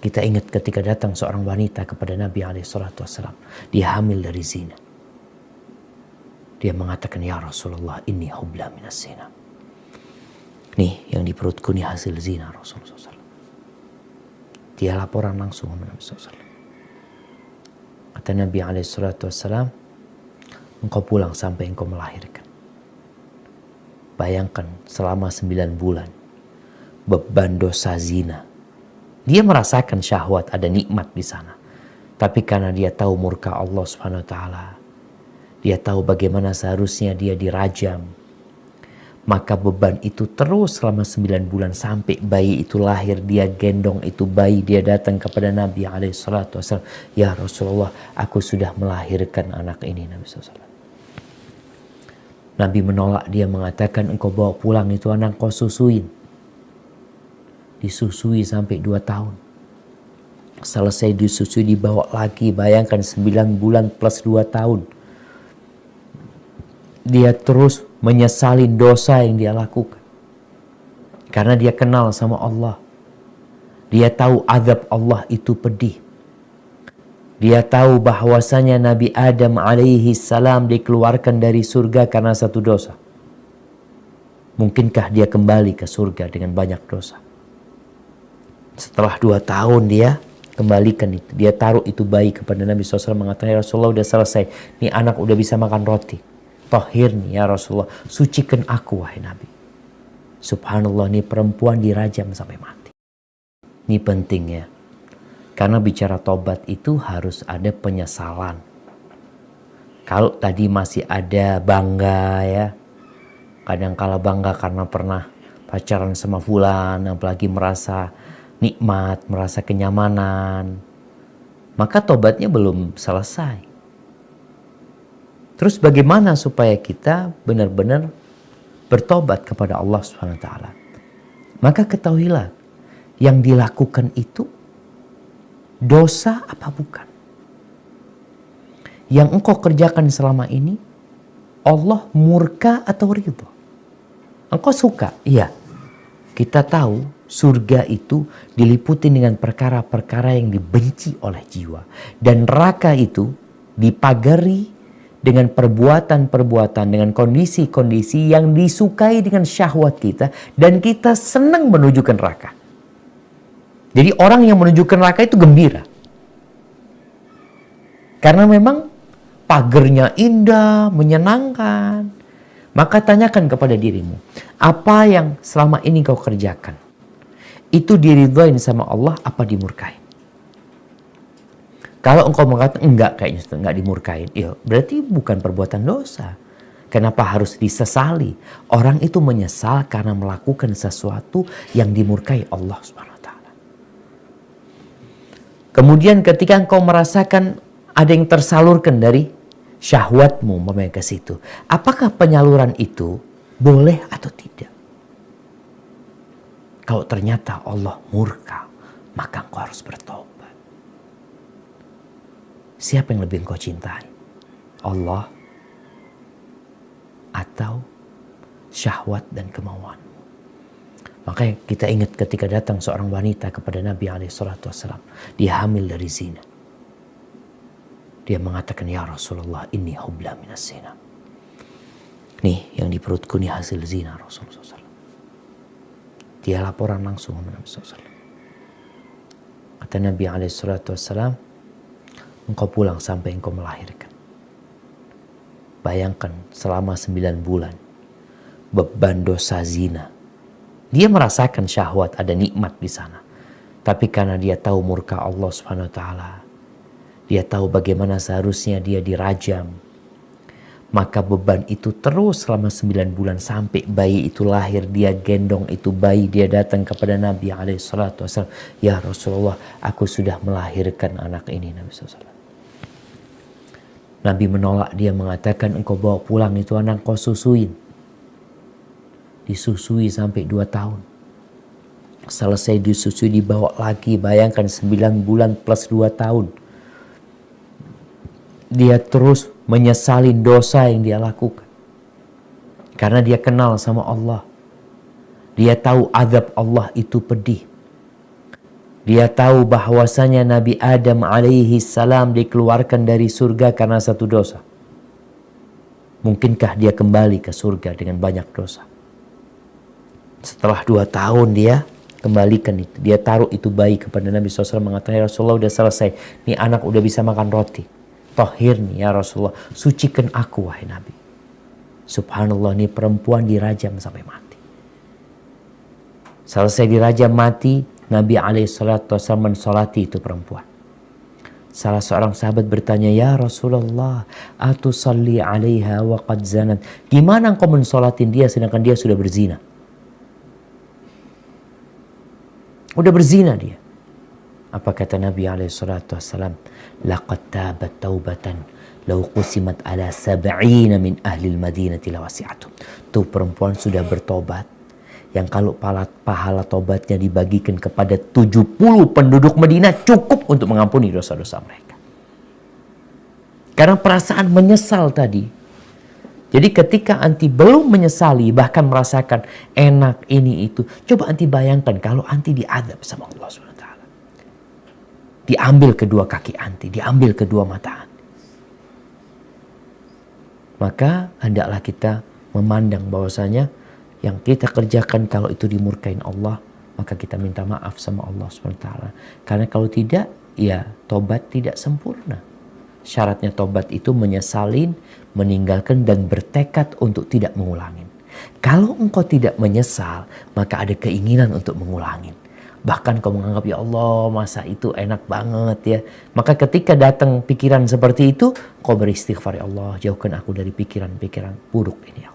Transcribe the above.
kita ingat ketika datang seorang wanita kepada Nabi SAW. Dia hamil dari zina. Dia mengatakan, ya Rasulullah, inni hubla minas zina. Nih, yang di perutku ini hasil zina Rasulullah SAW. Dia laporan langsung kepada Nabi SAW. Kata Nabi SAW, engkau pulang sampai engkau melahirkan. Bayangkan selama 9 bulan. Beban dosa zina. Dia merasakan syahwat, ada nikmat di sana. Tapi karena dia tahu murka Allah Subhanahu wa taala, dia tahu bagaimana seharusnya dia dirajam, maka beban itu terus selama 9 bulan sampai bayi itu lahir. Dia gendong itu bayi, dia datang kepada Nabi SAW. Ya Rasulullah, aku sudah melahirkan anak ini. Nabi SAW. Nabi menolak, dia mengatakan, engkau bawa pulang itu anak, kau susuin. Disusui sampai 2 tahun. Selesai disusui, dibawa lagi. Bayangkan 9 bulan plus 2 tahun. Dia terus menyesali dosa yang dia lakukan. Karena dia kenal sama Allah. Dia tahu azab Allah itu pedih. Dia tahu bahwasanya Nabi Adam alaihi salam dikeluarkan dari surga karena satu dosa. Mungkinkah dia kembali ke surga dengan banyak dosa? Setelah 2 tahun dia kembalikan itu. Dia taruh itu bayi kepada Nabi SAW, mengatakan, ya Rasulullah, udah selesai. Nih anak udah bisa makan roti. Tahir nih ya Rasulullah. Sucikan aku wahai Nabi. Subhanallah, nih perempuan dirajam sampai mati. Ini penting ya. Karena bicara tobat itu harus ada penyesalan. Kalau tadi masih ada bangga ya. Kadang-kala bangga karena pernah pacaran sama fulan, apalagi merasa nikmat, merasa kenyamanan. Maka tobatnya belum selesai. Terus bagaimana supaya kita benar-benar bertobat kepada Allah SWT? Maka ketahuilah, yang dilakukan itu dosa apa bukan? Yang engkau kerjakan selama ini, Allah murka atau ridho? Engkau suka? Iya. Kita tahu surga itu diliputi dengan perkara-perkara yang dibenci oleh jiwa. Dan neraka itu dipagari dengan perbuatan-perbuatan, dengan kondisi-kondisi yang disukai dengan syahwat kita. Dan kita senang menuju ke neraka. Jadi orang yang menuju ke neraka itu gembira. Karena memang pagernya indah, menyenangkan. Maka tanyakan kepada dirimu, apa yang selama ini kau kerjakan? Itu diridhoin sama Allah apa dimurkain? Kalau engkau mengatakan enggak, kayaknya enggak dimurkain, ya berarti bukan perbuatan dosa. Kenapa harus disesali? Orang itu menyesal karena melakukan sesuatu yang dimurkai Allah Subhanahu wa taala. Kemudian ketika engkau merasakan ada yang tersalurkan dari syahwatmu ke situ, apakah penyaluran itu boleh atau tidak? Kalau ternyata Allah murka, maka engkau harus bertobat. Siapa yang lebih engkau cintai? Allah atau syahwat dan kemauanmu? Makanya kita ingat ketika datang seorang wanita kepada Nabi SAW. Dia hamil dari zina. Dia mengatakan, ya Rasulullah, inni hubla minas zina. Nih, yang di perutku ini hasil zina Rasulullah SAW. Dia laporan langsung kepada Nabi SAW. Kata Nabi SAW, engkau pulang sampai engkau melahirkan. Bayangkan selama 9 bulan. Beban dosa zina. Dia merasakan syahwat, ada nikmat di sana. Tapi karena dia tahu murka Allah Subhanahu wa taala, dia tahu bagaimana seharusnya dia dirajam. Maka beban itu terus selama 9 bulan sampai bayi itu lahir. Dia gendong itu bayi. Dia datang kepada Nabi SAW. Ya Rasulullah, aku sudah melahirkan anak ini. Nabi SAW. Nabi menolak, dia mengatakan, engkau bawa pulang itu anak, kau susuin. Disusui sampai 2 tahun. Selesai disusui, dibawa lagi. Bayangkan 9 bulan plus 2 tahun. Dia terus menyesali dosa yang dia lakukan. Karena dia kenal sama Allah. Dia tahu azab Allah itu pedih. Dia tahu bahwasanya Nabi Adam alaihi salam dikeluarkan dari surga karena satu dosa. Mungkinkah dia kembali ke surga dengan banyak dosa? Setelah 2 tahun dia kembalikan itu. Dia taruh itu bayi kepada Nabi SAW, mengatakan, ya Rasulullah udah selesai. Nih anak udah bisa makan roti. Tahhirni ya Rasulullah. Sucikan aku wahai Nabi. Subhanallah, nih perempuan dirajam sampai mati. Selesai dirajam mati, Nabi SAW mensolati itu perempuan. Salah seorang sahabat bertanya, ya Rasulullah, atusalli alaiha wa qad zanat. Gimana engkau mensolatin dia sedangkan dia sudah berzina? Udah berzina dia. Apa kata Nabi SAW? Laqad tabat taubatan law qusimat ala 70 min ahli al-Madinati lawasi'atum. Tuh perempuan sudah bertobat yang kalau pahala tobatnya dibagikan kepada 70 penduduk Madinah cukup untuk mengampuni dosa-dosa mereka. Karena perasaan menyesal tadi. Jadi ketika anti belum menyesali, bahkan merasakan enak ini itu, coba anti bayangkan kalau anti diazab sama Allah SWT. Diambil kedua kaki anti, diambil kedua mata anti. Maka hendaklah kita memandang bahwasanya yang kita kerjakan kalau itu dimurkain Allah, maka kita minta maaf sama Allah SWT. Karena kalau tidak, ya tobat tidak sempurna. Syaratnya tobat itu menyesalin, meninggalkan dan bertekad untuk tidak mengulangin. Kalau engkau tidak menyesal, maka ada keinginan untuk mengulangin. Bahkan kau menganggap, ya Allah masa itu enak banget ya. Maka ketika datang pikiran seperti itu, kau beristighfar, ya Allah jauhkan aku dari pikiran-pikiran buruk ini ya Allah.